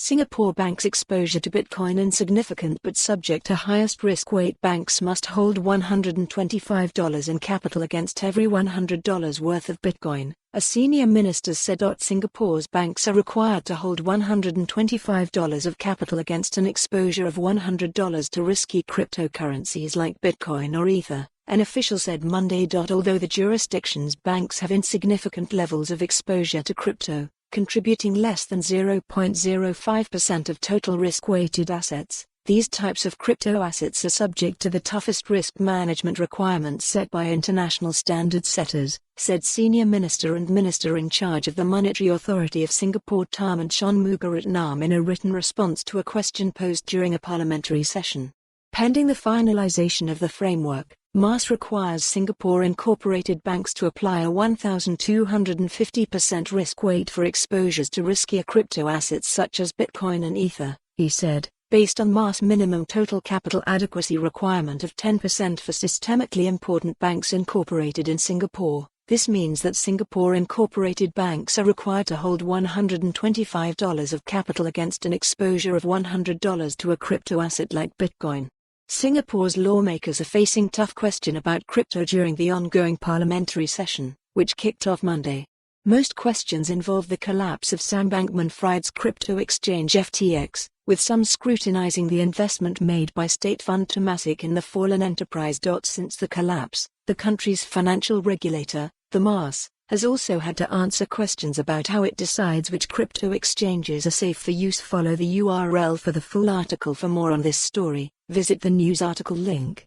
Singapore banks' exposure to Bitcoin insignificant but subject to highest risk weight. Banks must hold $125 in capital against every $100 worth of Bitcoin, a senior minister said. Singapore's banks are required to hold $125 of capital against an exposure of $100 to risky cryptocurrencies like Bitcoin or Ether, an official said Monday. Although the jurisdiction's banks have insignificant levels of exposure to crypto, contributing less than 0.05% of total risk-weighted assets, these types of crypto assets are subject to the toughest risk management requirements set by international standard setters, said senior minister and minister in charge of the Monetary Authority of Singapore Tharman Shanmugaratnam in a written response to a question posed during a parliamentary session. Pending the finalization of the framework, MAS requires Singapore incorporated banks to apply a 1,250% risk weight for exposures to riskier crypto assets such as Bitcoin and Ether, he said, based on MAS minimum total capital adequacy requirement of 10% for systemically important banks incorporated in Singapore. This means that Singapore incorporated banks are required to hold $125 of capital against an exposure of $100 to a crypto asset like Bitcoin. Singapore's lawmakers are facing tough question about crypto during the ongoing parliamentary session, which kicked off Monday. Most questions involve the collapse of Sam Bankman-Fried's crypto exchange FTX, with some scrutinizing the investment made by state fund Temasek in the fallen enterprise. Since the collapse, the country's financial regulator, the MAS, has also had to answer questions about how it decides which crypto exchanges are safe for use. Follow the URL for the full article. For more on this story, visit the news article link.